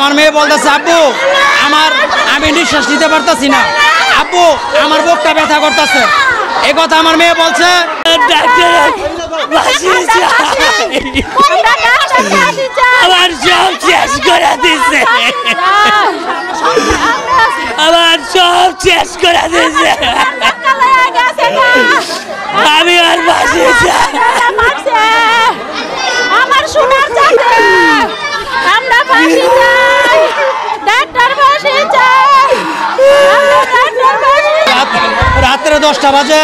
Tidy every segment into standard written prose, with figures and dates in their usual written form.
আমার মেয়ে বলতেছে আব্বু আমি নিঃশ্বাস নিতে পারতাছি না, আব্বু আমার বুকটা ব্যথা করতেছে। এই কথা আমার মেয়ে বলছে। আমার সব শেষ করে দিচ্ছে, আমার সব শেষ করে দিচ্ছে। আমি আর বাঁচি আমার সোনার চাচা, আমরা ফাঁসি চাই, ডাক্তার ফাঁসি চাই, রাত্রে 10টা বাজে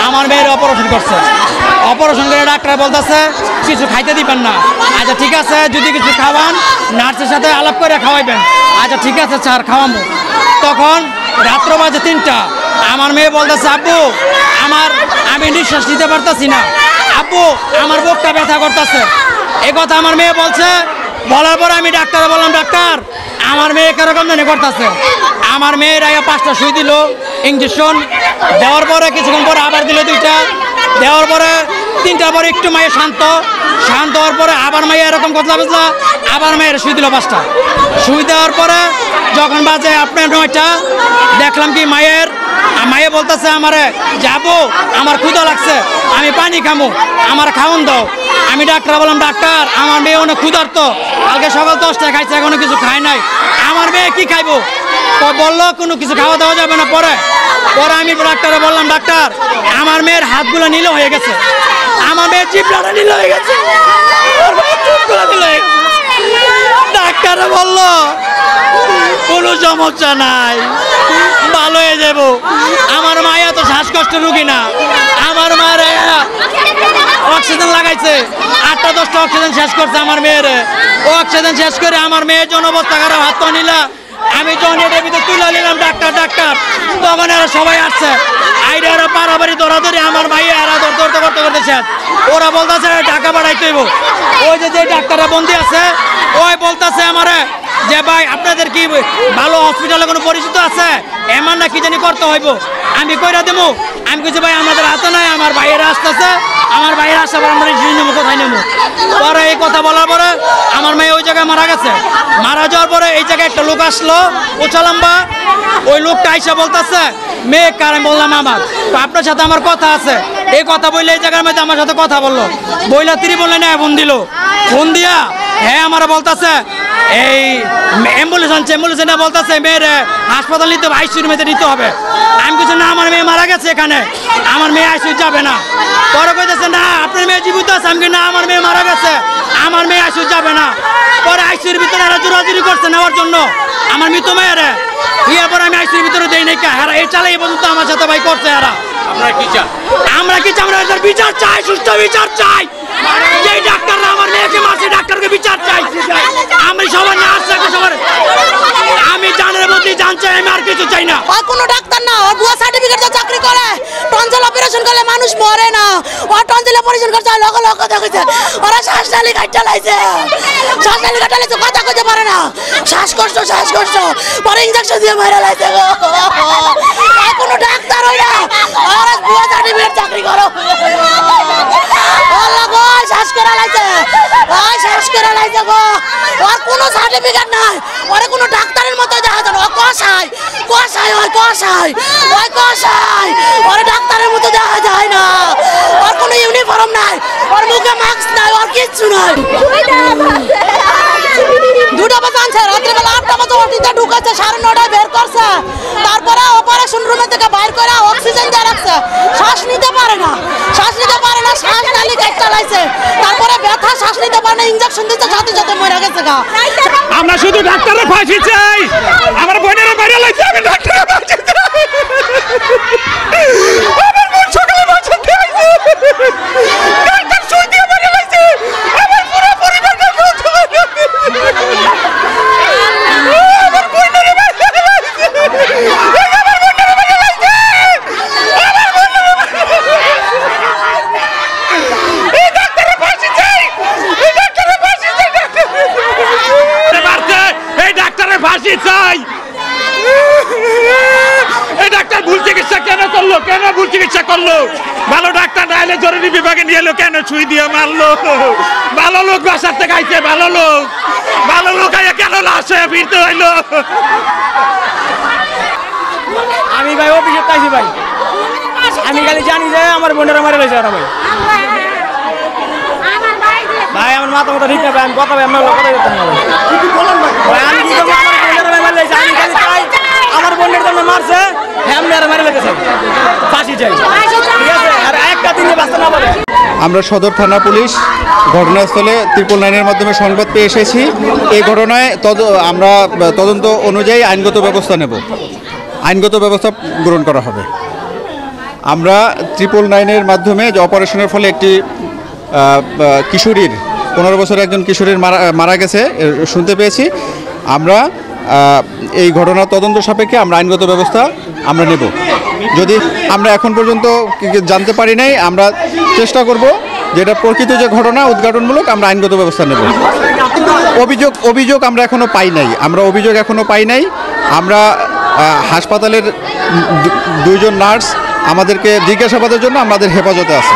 আমার মেয়ের অপারেশন করছে। অপারেশন করে ডাক্তার বলতেছে কিছু খাইতে দিবেন না। আচ্ছা ঠিক আছে, যদি কিছু খাওয়ান নার্সের সাথে আলাপ করে খাওয়াইবেন। আচ্ছা ঠিক আছে স্যার, খাওয়াবো। তখন রাত্র বাজে 3টা, আমার মেয়ে বলতেছে আব্বু আমি নিঃশ্বাস নিতে পারতাছি না, আব্বু আমার বুকটা ব্যথা করতেছে। এই কথা আমার মেয়ে বলছে। বলার পরে আমি ডাক্তারে বললাম, ডাক্তার আমার মেয়ে কিরকম জানি করতেছে। আমার মেয়ের আগে 5টা সুই দিল, ইঞ্জেকশন দেওয়ার পরে কিছুক্ষণ পরে আবার দিল 2টা, দেওয়ার পরে 3টার পরে একটু মায়ের শান্ত হওয়ার পরে আবার মাইয়া এরকম কথা বুঝলা, আবার মায়ের সুই দিল 5টা। সুই দেওয়ার পরে যখন বাজে আপনার 9টা, দেখলাম কি মায়ে বলতেছে আমারে যাবো, আমার ক্ষুধা লাগছে, আমি পানি খামো, আমার খাওন দাও। আমি ডাক্তার বললাম, ডাক্তার আমার মেয়ে অনেক ক্ষুধার্ত, কালকে সকাল 10টায় খাইছে, এখনো কিছু খায় নাই, আমার মেয়ে কি খাইবো? বললো কোনো কিছু খাওয়া দাওয়া যাবে না। পরে আমি ডাক্তারে বললাম, ডাক্তার আমার মেয়ের হাতগুলো নীল হয়ে গেছে, আমার মেয়ের জিভটা নীল হয়ে গেছে, ডাক্তার বললো কোনো সমস্যা নাই, ভালো হয়ে যাব। আমার মায়া তো শ্বাসকষ্ট রুগী না, আমার মায়ের অক্সিজেন লাগাইছে, 8টা-10টা অক্সিজেন শেষ করছে আমার মেয়ের। অক্সিজেন শেষ করে আমার মেয়ের জন্য অবস্থা খারাপ, হাত তো নিলা। আমি যখন এটার ভিতরে তুলে নিলাম ডাক্তার, তখন এরা সবাই আসছে, আইরে এরা পারাবাড়ি দৌড়াদৌড়ি আমার মাইয়া এরা করতেছে। ওরা বলতেছে টাকা বাড়াইতে হইব। ওই যে ডাক্তাররা বন্দি আছে, ওই বলতেছে আমারে যে ভাই আপনাদের কি ভালো হসপিটালে কোনো পরিচিত আছে, এমন না কি জানি করতে হইব, আমি কইরা দেবো। আমি কিছু ভাই আমাদের হাতে নাই, আমার ভাইয়েরা আসতেছে, আমার ভাইয়েরা আসতে পারে, আমরা নেবো কোথায় নেবো। পরে এই কথা বলার পরে আমার মেয়ে ওই জায়গায় মারা গেছে। মারা যাওয়ার পরে এই জায়গায় একটা লোক আসলো উচালাম্বা, ওই লোকটা আইসা বলতেছে মেয়ে কার। আমি বললাম আমার, তো আপনার সাথে আমার কথা আছে। এই কথা বললে এই জায়গার মধ্যে আমার সাথে কথা বললো, বইলা তিনি বললেন না, ফোন দিল, ফোন দিয়া হ্যাঁ আমার বলতেছে এই অ্যাম্বুলেন্স আনছে, অ্যাম্বুলেন্সটা বলতেছে মেয়ের হাসপাতাল নিতে হবে, আইসিউর মধ্যে নিতে হবে। আমি কিছু না, আমার মেয়ে মারা গেছে এখানে, আমার মেয়ে আইসিউ যাবে না। পরে কইতেছে না আপনার মেয়ে জীবিত আছে। আমি না, আমার মেয়ে মারা গেছে, আমার মেয়ে আইসিউ যাবে না। পরে আইসিউর ভিতরে এরা জোরাজুরি করছে নেওয়ার জন্য আমার মৃত মেয়ের। ইয়ে পরে আমি আইসিউর ভিতরে দেই নাই, এরা এই চালাই পর্যন্ত আমার সাথে ভাই করছে। এরা আমরা কি চাই, আমরা এদের বিচার চাই, সুস্থ বিচার চাই। যেই ডাক্তাররা আমার মেয়েকে মারছে, ডাক্তারকে বিচার চাই। আমি সবার না আসছে, সবার আমি জানের মধ্যে জান চাই, আমি আর কিছু চাই না। কোনো ডাক্তার না, ওর ভুয়া সার্টিফিকেট দিয়ে চাকরি করে, টনসিল অপারেশন করলে মানুষ মরে না, ও টনসিল অপারেশন করছে লক দেখেছে, ওরা শ্বাসনালী কাটতে লাইছে, শ্বাসনালী কাটতে লাইছে, কথা কইতে পারে না, শ্বাসকষ্ট পরে ইনজেকশন দিয়ে মারা লাইছে। কোনো ডাক্তার হই না, ওরা ভুয়া সার্টিফিকেট চাকরি করো। আল্লাহ গো, শ্বাস করা লাইছে গো, ওর কোনো সার্টিফিকেট নাই, ওরে কোনো ডাক্তারের মতো দেখা যায় না, ও কষাই, ওরে ডাক্তারের মতো দেখা যায় না, ওর কোনো ইউনিফর্ম নাই, ওর মুখে মাস্ক নাই, ওর কিচ্ছু নাই। 2টা বাজে আনছে, রাত্রিবেলা 8টা বাজে ওটিতে ঢুকাচ্ছে, 9:30 বের করছে, তারপরে অপারেশন রুমে থেকে বাইর করে অক্সিজেন দিয়ে রাখছে, শ্বাস নিতে পারে না, শ্বাস নালী কাট চালাইছে, তারপরে ব্যথা, শ্বাস নিতে পারে না, ইনজেকশন দিতে সাথে মরে গেছে গা। আমরা শুধু ডাক্তারের ফাঁসি চাই, আমার বোনের বাইরে লাগছে, আমি ডাক্তারের ফাঁসি চাই, আমার বোন সকালে বাঁচাতে হয়েছে, ডাক্তার সুই দিয়ে বাইরে লাগছে, আমার পুরো পরিবারকে বাঁচাতে হয়েছে, আমার বোনের বাইরে লাগছে, আমার বোনের বাইরে লাগছে, আমার বোনের এই ডাক্তারের ফাঁসি চাই, এই ডাক্তারের ফাঁসি চাই, এই ডাক্তারের ফাঁসি চাই। ভুল চিকিৎসা করলো, ভালো ডাক্তার না এলে জরুরি বিভাগে নিয়ে এলো, কেন সুই দিয়ে মারলো? ভালো লোক বাসার থেকে আইছে, ভালো লোক আইয়া কেন লাশ হয়ে ফিরতে হইলো? আমি ভাই অভিযোগ পাইছি ভাই, আমি খালি জানি যে আমার বোনেরা মারা গেছে। আর ভাই ভাই আমার মাথা মতো ঠিক না ভাই, আমি কথা ভাই আমার কথা করতাম না ভাই। আমি কি করবো, আমার বোনেরা মারা গেছে, আমি খালি চাই আমার বোনের জন্য মারছে, হ্যাঁ মারা লেগেছে, ফাঁসি চাই, ঠিক আছে? আর একটা দিনে বাঁচতে না পারে। আমরা সদর থানা পুলিশ ঘটনাস্থলে 999-এর মাধ্যমে সংবাদ পেয়ে এসেছি। এই ঘটনায় আমরা তদন্ত অনুযায়ী আইনগত ব্যবস্থা নেব, আইনগত ব্যবস্থা গ্রহণ করা হবে। আমরা 999-এর মাধ্যমে যে অপারেশনের ফলে একটি কিশোরীর 15 বছরের একজন কিশোরীর মারা গেছে শুনতে পেয়েছি। আমরা এই ঘটনার তদন্ত সাপেক্ষে আমরা আইনগত ব্যবস্থা আমরা নেব। যদি আমরা এখন পর্যন্ত জানতে পারি নাই, আমরা চেষ্টা করব যেটা প্রকৃত যে ঘটনা উদ্ঘাটনমূলক আমরা আইনগত ব্যবস্থা নেব। অভিযোগ আমরা এখনো পাই নাই। আমরা হাসপাতালের 2জন নার্স আমাদেরকে জিজ্ঞাসাবাদের জন্য আমাদের হেফাজতে আছে।